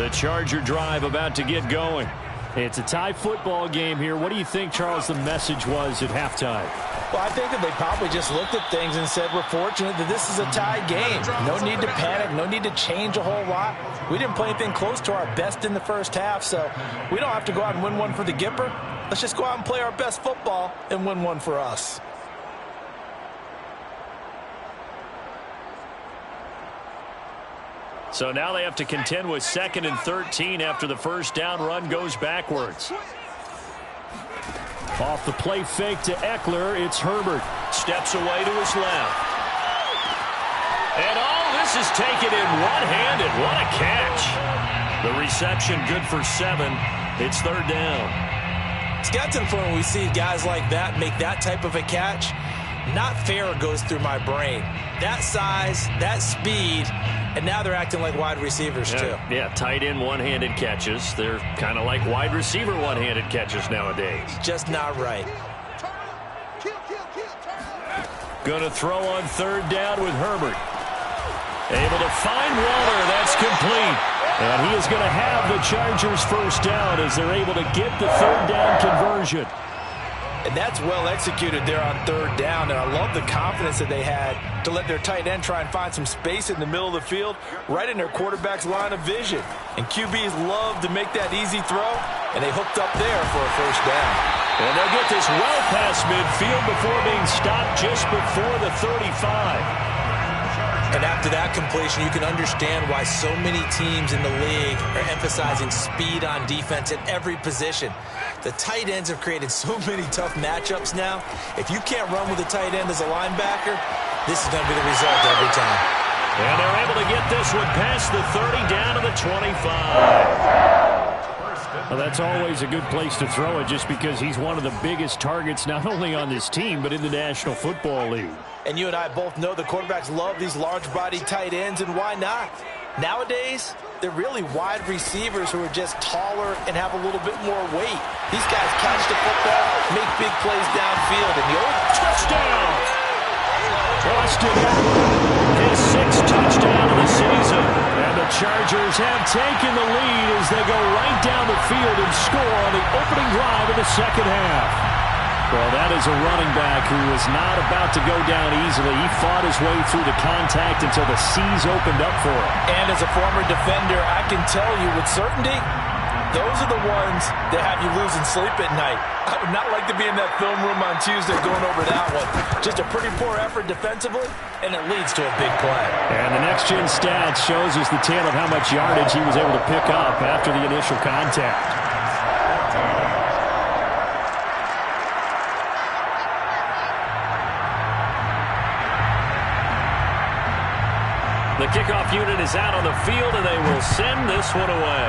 The Charger drive about to get going. It's a tie football game here. What do you think, Charles, the message was at halftime? Well, I think that they probably just looked at things and said, we're fortunate that this is a tie game. No need to panic. No need to change a whole lot. We didn't play anything close to our best in the first half, so we don't have to go out and win one for the Gipper. Let's just go out and play our best football and win one for us. So now they have to contend with 2nd and 13 after the first down run goes backwards. Off the play fake to Eckler, it's Herbert. Steps away to his left. And this is taken in one-handed. What a catch. The reception good for 7. It's 3rd down. It's got to the point when we see guys like that make that type of a catch. Not fair goes through my brain. That size, that speed, and now they're acting like wide receivers too. Yeah, tight end one-handed catches. They're kind of like wide receiver one-handed catches nowadays. Just not right. Going to throw on 3rd down with Herbert. Able to find Waller. That's complete. And he is going to have the Chargers first down as they're able to get the 3rd down conversion. And that's well executed there on 3rd down. And I love the confidence that they had to let their tight end try and find some space in the middle of the field, right in their quarterback's line of vision. And QBs love to make that easy throw, and they hooked up there for a first down. And they'll get this well past midfield before being stopped just before the 35. And after that completion, you can understand why so many teams in the league are emphasizing speed on defense at every position. The tight ends have created so many tough matchups now. If you can't run with a tight end as a linebacker, this is going to be the result every time. And they're able to get this one past the 30 down to the 25. Well, that's always a good place to throw it just because he's one of the biggest targets not only on this team but in the National Football League. And you and I both know the quarterbacks love these large-body tight ends, and why not? Nowadays, they're really wide receivers who are just taller and have a little bit more weight. These guys catch the football, make big plays downfield, and the old touchdown! Austin Eckler, his 6th touchdown of the season. And the Chargers have taken the lead as they go right down the field and score on the opening drive of the second half. Well, that is a running back who was not about to go down easily. He fought his way through the contact until the seas opened up for him. And as a former defender, I can tell you with certainty, those are the ones that have you losing sleep at night. I would not like to be in that film room on Tuesday going over that one. Just a pretty poor effort defensively, and it leads to a big play. And the next-gen stats shows us the tale of how much yardage he was able to pick up after the initial contact. The kickoff unit is out on the field, and they will send this one away.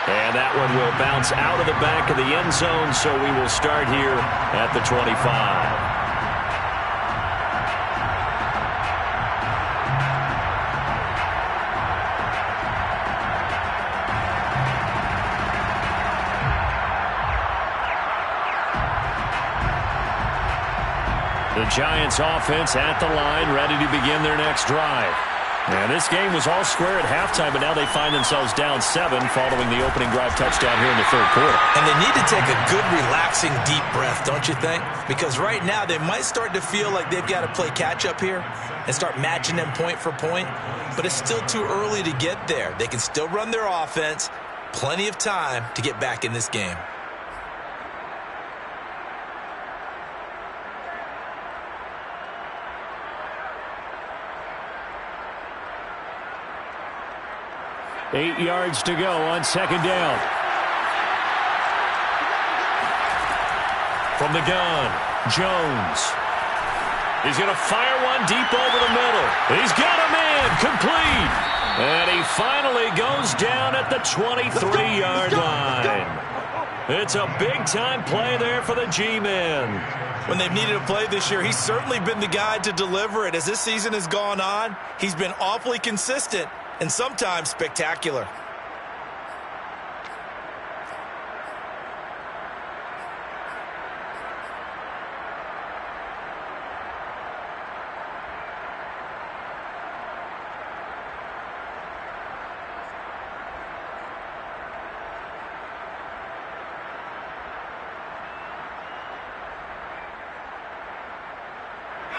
And that one will bounce out of the back of the end zone, so we will start here at the 25. The Giants offense at the line, ready to begin their next drive. And this game was all square at halftime, but now they find themselves down 7 following the opening drive touchdown here in the 3rd quarter. And they need to take a good, relaxing, deep breath, don't you think? Because right now they might start to feel like they've got to play catch-up here and start matching them point for point. But it's still too early to get there. They can still run their offense. Plenty of time to get back in this game. Eight yards to go on 2nd down. From the gun, Jones. He's going to fire one deep over the middle. He's got a man, complete. And he finally goes down at the 23-yard line. It's a big-time play there for the G-Men. When they've needed a play this year, he's certainly been the guy to deliver it. As this season has gone on, he's been awfully consistent and sometimes spectacular.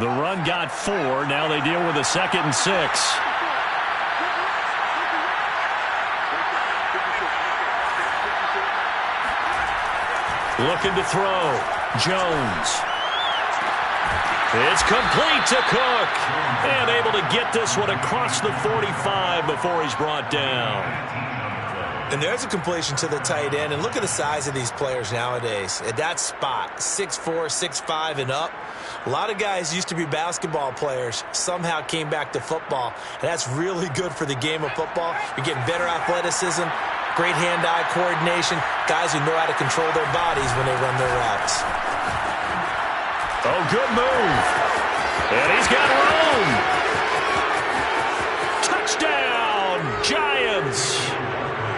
The run got 4. Now they deal with a 2nd and 6. Looking to throw. Jones. It's complete to Cook. And able to get this one across the 45 before he's brought down. And there's a completion to the tight end. And look at the size of these players nowadays. At that spot, 6'4", 6'5", and up. A lot of guys used to be basketball players, somehow came back to football. And that's really good for the game of football. You're getting better athleticism, great hand-eye coordination, guys who know how to control their bodies when they run their routes. Oh, good move. And he's got room. Touchdown, Giants.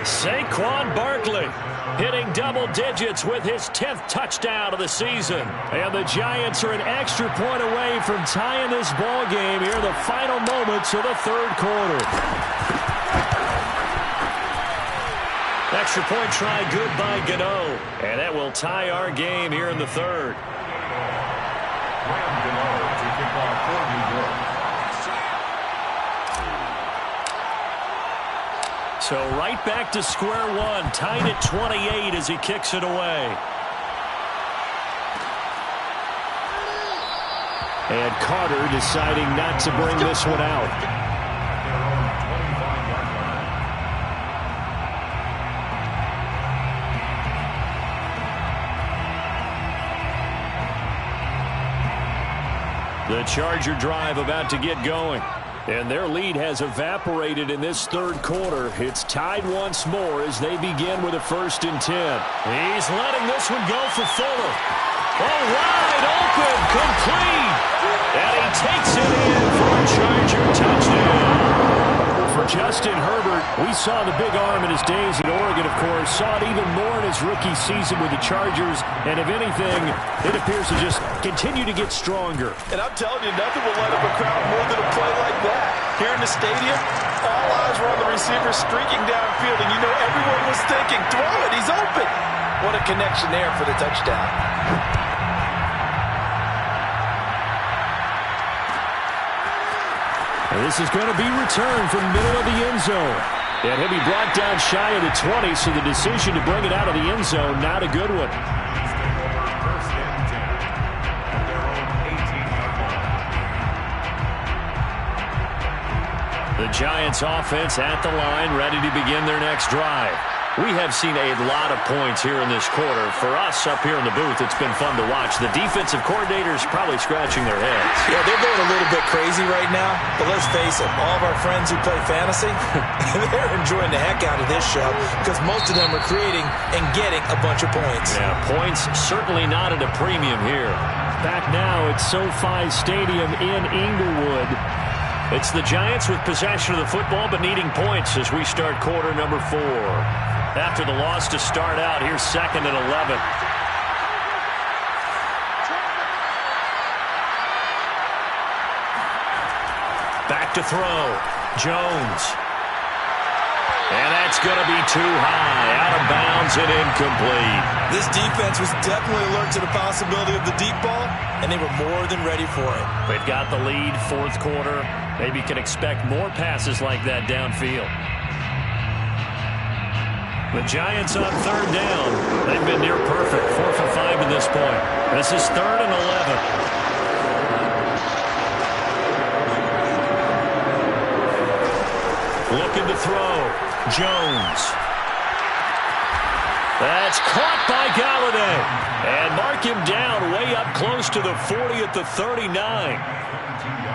Saquon Barkley hitting double digits with his 10th touchdown of the season. And the Giants are an extra point away from tying this ball game here in the final moments of the 3rd quarter. Extra point try good by Gano. And that will tie our game here in the 3rd. So right back to square one, tied at 28 as he kicks it away. And Carter deciding not to bring this one out. The Charger drive about to get going. And their lead has evaporated in this 3rd quarter. It's tied once more as they begin with a 1st and 10. He's letting this one go for Fuller. Oh, wide open, complete. And he takes it in for a Charger touchdown. For Justin Herbert, we saw the big arm in his days at Oregon, of course. Saw it even more in his rookie season with the Chargers. And if anything, it appears to just continue to get stronger. And I'm telling you, nothing will light up a crowd more than a play like that. Here in the stadium, all eyes were on the receiver streaking downfield, and you know everyone was thinking, throw it, he's open. What a connection there for the touchdown. And this is going to be returned from middle of the end zone. And he'll be brought down shy of the 20, so the decision to bring it out of the end zone, not a good one. The Giants offense at the line, ready to begin their next drive. We have seen a lot of points here in this quarter. For us up here in the booth, it's been fun to watch. The defensive coordinators probably scratching their heads. Yeah, they're going a little bit crazy right now. But let's face it, all of our friends who play fantasy, they're enjoying the heck out of this show because most of them are creating and getting a bunch of points. Yeah, points certainly not at a premium here. Back now at SoFi Stadium in Inglewood. It's the Giants with possession of the football but needing points as we start quarter number 4. After the loss to start out, here's 2nd and 11. Back to throw. Jones. And that's going to be too high. Out of bounds and incomplete. This defense was definitely alert to the possibility of the deep ball, and they were more than ready for it. They've got the lead, 4th quarter. Maybe can expect more passes like that downfield. The Giants on 3rd down. They've been near perfect. 4 for 5 to this point. This is 3rd and 11. Looking to throw. Jones. That's caught by Galladay. And mark him down way up close to the 40 at the 39.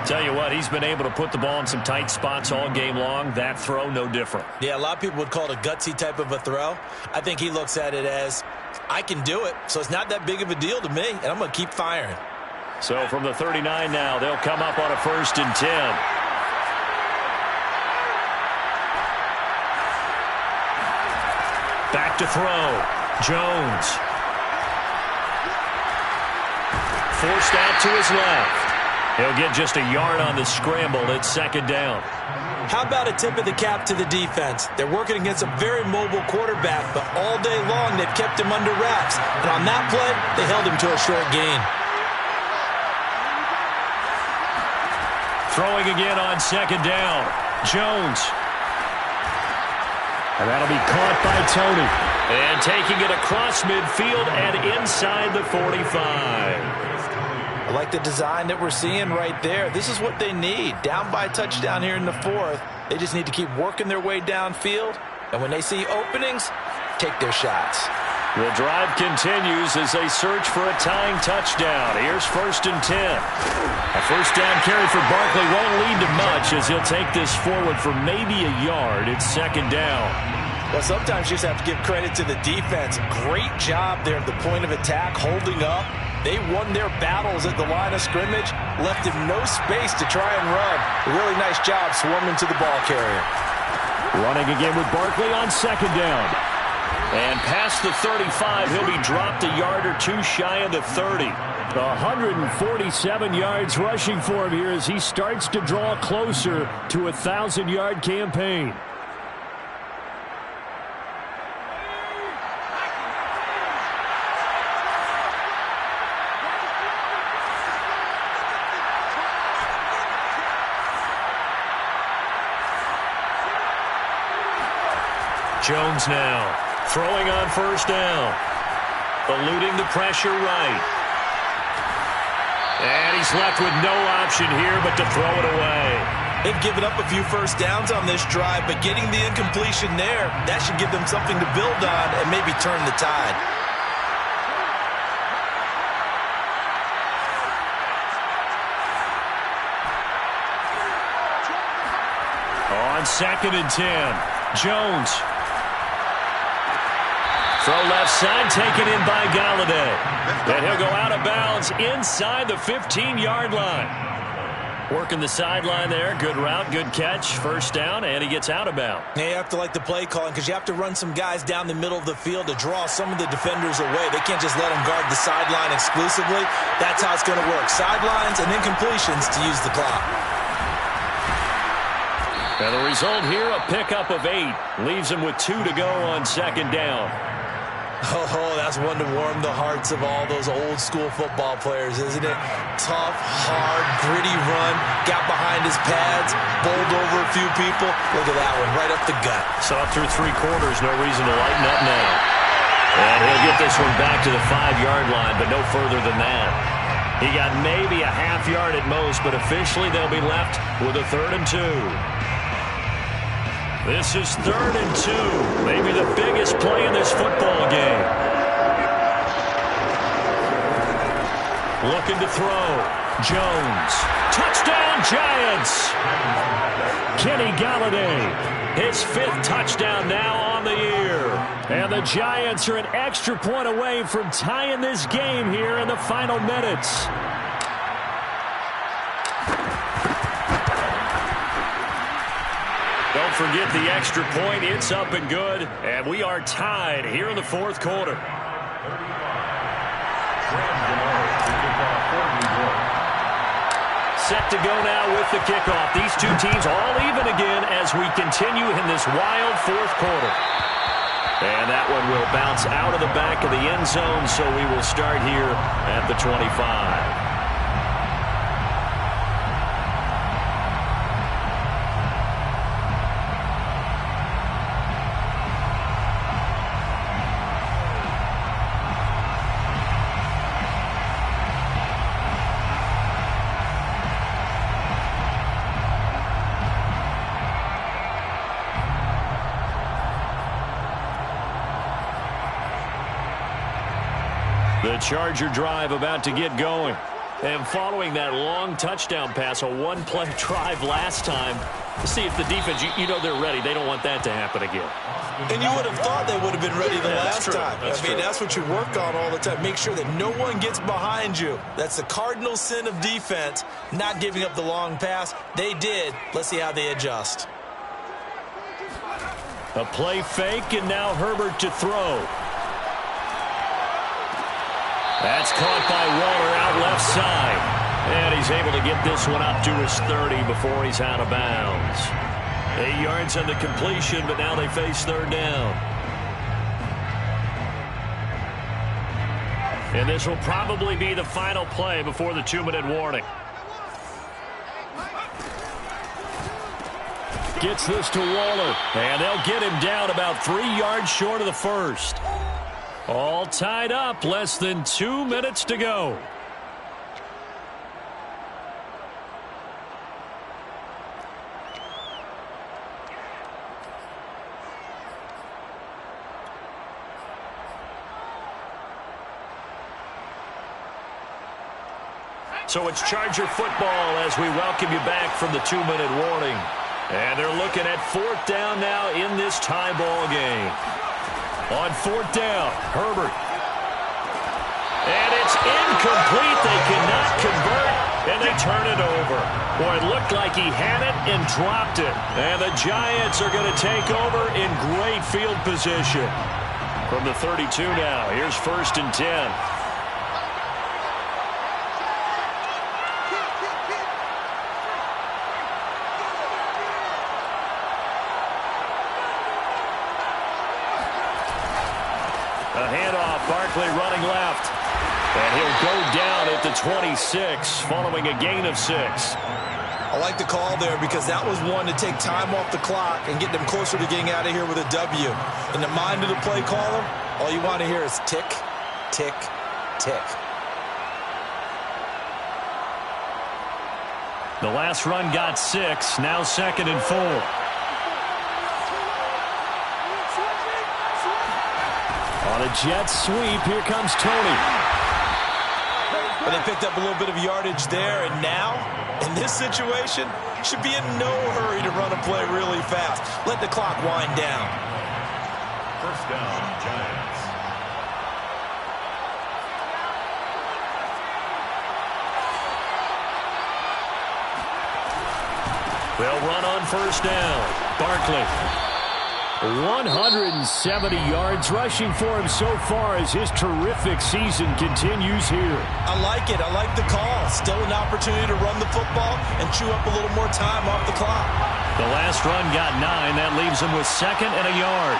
Tell you what, he's been able to put the ball in some tight spots all game long. That throw, no different. Yeah, a lot of people would call it a gutsy type of a throw. I think he looks at it as, I can do it, so it's not that big of a deal to me, and I'm going to keep firing. So from the 39 now, they'll come up on a 1st and 10. Back to throw. Jones. Forced out to his left. He'll get just a yard on the scramble. It's 2nd down. How about a tip of the cap to the defense? They're working against a very mobile quarterback, but all day long they've kept him under wraps. And on that play, they held him to a short gain. Throwing again on second down. Jones. And that'll be caught by Tony. And taking it across midfield and inside the 45. I like the design that we're seeing right there. This is what they need. Down by a touchdown here in the fourth. They just need to keep working their way downfield. And when they see openings, take their shots. The drive continues as they search for a tying touchdown. Here's 1st and 10. A first down carry for Barkley won't lead to much as he'll take this forward for maybe a yard. It's 2nd down. Well, sometimes you just have to give credit to the defense. Great job there at the point of attack, holding up. They won their battles at the line of scrimmage, left him no space to try and run. A really nice job swarming to the ball carrier. Running again with Barkley on 2nd down. And past the 35, he'll be dropped a yard or two shy of the 30. 147 yards rushing for him here as he starts to draw closer to a 1,000-yard campaign. Jones now. Throwing on 1st down. Eluding the pressure right. And he's left with no option here but to throw it away. They've given up a few first downs on this drive, but getting the incompletion there, that should give them something to build on and maybe turn the tide. On 2nd and 10, Jones. Throw left side, taken in by Galladay. And he'll go out of bounds inside the 15-yard line. Working the sideline there. Good route, good catch. First down, and he gets out of bounds. Yeah, you have to like the play calling because you have to run some guys down the middle of the field to draw some of the defenders away. They can't just let them guard the sideline exclusively. That's how it's going to work. Sidelines and then completions to use the clock. And the result here, a pickup of 8. Leaves him with 2 to go on 2nd down. Oh, that's one to warm the hearts of all those old-school football players, isn't it? Tough, hard, gritty run. Got behind his pads, bowled over a few people. Look at that one, right up the gut. Saw through 3 quarters, no reason to lighten up now. And he'll get this one back to the 5-yard line, but no further than that. He got maybe a half yard at most, but officially they'll be left with a 3rd and 2. This is 3rd and 2. Maybe the biggest play in this football game. Looking to throw. Jones. Touchdown, Giants! Kenny Galladay. His 5th touchdown now on the year. And the Giants are an extra point away from tying this game here in the final minutes. Don't forget the extra point. It's up and good. And we are tied here in the 4th quarter. Set to go now with the kickoff. These two teams all even again as we continue in this wild 4th quarter. And that one will bounce out of the back of the end zone, so we will start here at the 25. The Charger drive about to get going. And following that long touchdown pass, a one-play drive last time, see if the defense, you know they're ready. They don't want that to happen again. And you would have thought they would have been ready the last time. That's true. That's what you work on all the time. Make sure that no one gets behind you. That's the cardinal sin of defense, not giving up the long pass. They did. Let's see how they adjust. A play fake, and now Herbert to throw. That's caught by Waller out left side. And he's able to get this one up to his 30 before he's out of bounds. 8 yards on the completion, but now they face 3rd down. And this will probably be the final play before the 2-minute warning. Gets this to Waller. And they'll get him down about 3 yards short of the first. All tied up. Less than 2 minutes to go. So it's Charger football as we welcome you back from the 2-minute warning. And they're looking at 4th down now in this tie ball game. On 4th down, Herbert. And it's incomplete. They cannot convert, and they turn it over. Boy, it looked like he had it and dropped it. And the Giants are going to take over in great field position. From the 32 now, here's 1st and 10. A handoff, Barkley running left. And he'll go down at the 26 following a gain of 6. I like the call there because that was one to take time off the clock and get them closer to getting out of here with a W. In the mind of the play caller, all you want to hear is tick, tick, tick. The last run got 6, now 2nd and 4. On a jet sweep, here comes Tony. But they picked up a little bit of yardage there, and now, in this situation, should be in no hurry to run a play really fast. Let the clock wind down. 1st down, Giants. They'll run on 1st down. Barkley. 170 yards rushing for him so far as his terrific season continues here. I like it. I like the call. Still an opportunity to run the football and chew up a little more time off the clock. The last run got 9. That leaves him with 2nd and a yard.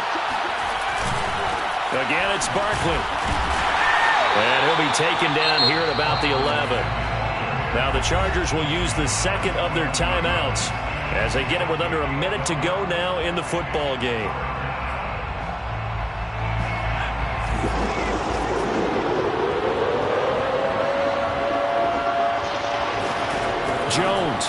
Again, it's Barkley. And he'll be taken down here at about the 11. Now the Chargers will use the 2nd of their timeouts as they get it with under a minute to go now in the football game. Jones.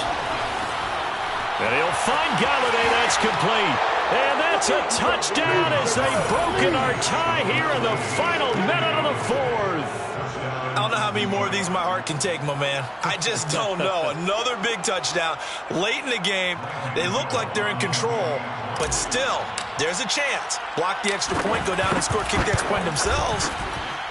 And he'll find Galladay. That's complete. And that's a touchdown as they've broken our tie here in the final minute of the 4th. I don't know how many more of these my heart can take, my man. I just don't know. Another big touchdown. Late in the game, they look like they're in control, but still, there's a chance. Block the extra point, go down and score, kick the extra point themselves.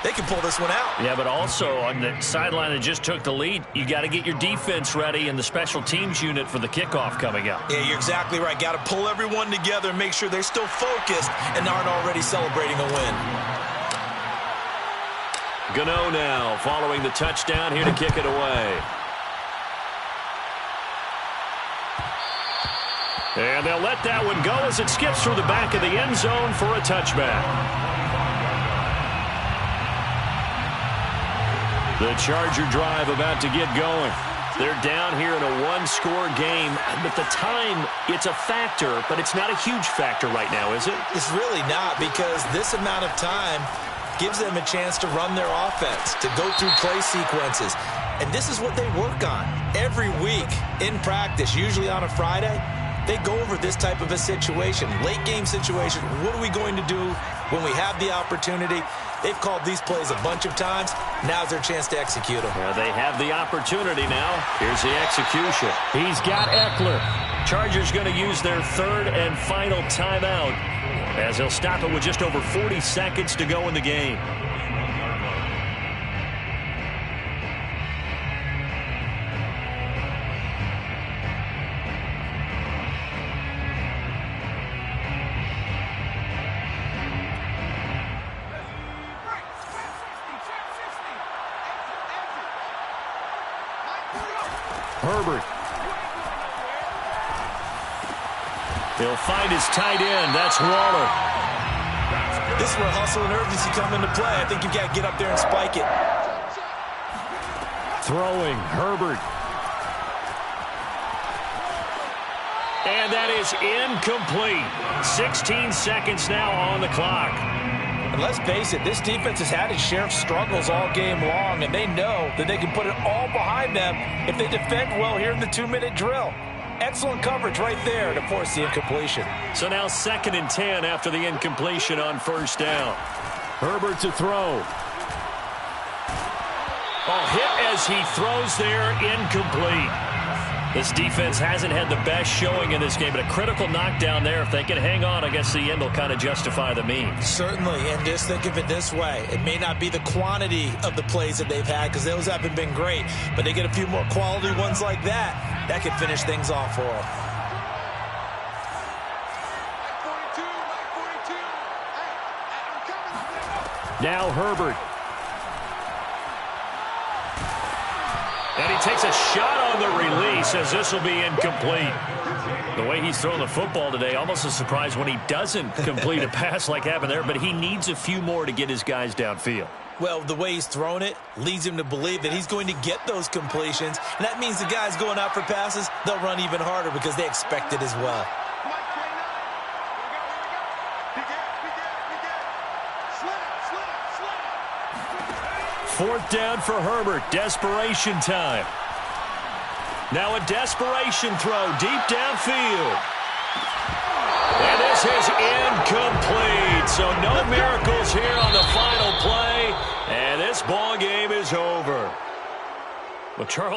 They can pull this one out. Yeah, but also on the sideline that just took the lead, you got to get your defense ready and the special teams unit for the kickoff coming up. Yeah, you're exactly right. Got to pull everyone together and make sure they're still focused and aren't already celebrating a win. Gano now following the touchdown here to kick it away. And they'll let that one go as it skips through the back of the end zone for a touchback. The Charger drive about to get going. They're down here in a one-score game, but the time, it's a factor, but it's not a huge factor right now, is it? It's really not, because this amount of time gives them a chance to run their offense, to go through play sequences. And this is what they work on every week in practice, usually on a Friday. They go over this type of a situation, late game situation. What are we going to do when we have the opportunity? They've called these plays a bunch of times. Now's their chance to execute them. Well, they have the opportunity now. Here's the execution. He's got Eckler. Chargers going to use their 3rd and final timeout as they'll stop it with just over 40 seconds to go in the game. Herbert. He'll find his tight end. That's Waller. This is where hustle and urgency come into play. I think you've got to get up there and spike it. Throwing, Herbert. And that is incomplete. 16 seconds now on the clock. And let's face it, this defense has had its share of struggles all game long, and they know that they can put it all behind them if they defend well here in the 2-minute drill. Excellent coverage right there to force the incompletion. So now 2nd and 10 after the incompletion on 1st down. Herbert to throw. Hit as he throws there, incomplete. This defense hasn't had the best showing in this game, but a critical knockdown there. If they can hang on, I guess the end will kind of justify the means. Certainly, and just think of it this way. It may not be the quantity of the plays that they've had because those haven't been great, but they get a few more quality ones like that. That can finish things off for them. Now Herbert. And he takes a shot on the release as this will be incomplete. The way he's throwing the football today, almost a surprise when he doesn't complete a pass like happened there, but he needs a few more to get his guys downfield. Well, the way he's thrown it leads him to believe that he's going to get those completions, and that means the guys going out for passes, they'll run even harder because they expect it as well. 4th down for Herbert. Desperation time. Now a desperation throw deep downfield. And this is incomplete. So no miracles here on the final play. And this ball game is over. Well, Charles.